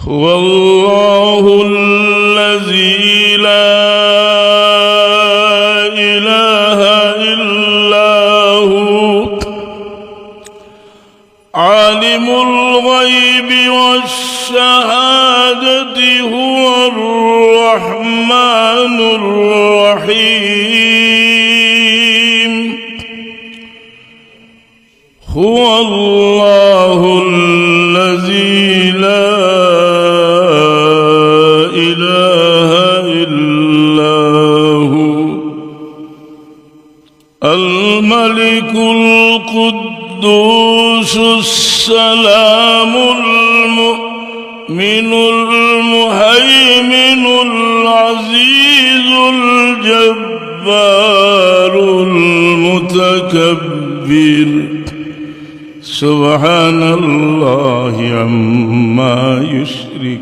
هو الله الذي لا إله إلا هو عالم الغيب والشهادة هو الرحمن الرحيم هو الله الذي لا إله إلا هو الملك القدوس السلام المؤمن المهيمن العزيز الجبار المتكبر سبحان الله عما يشرك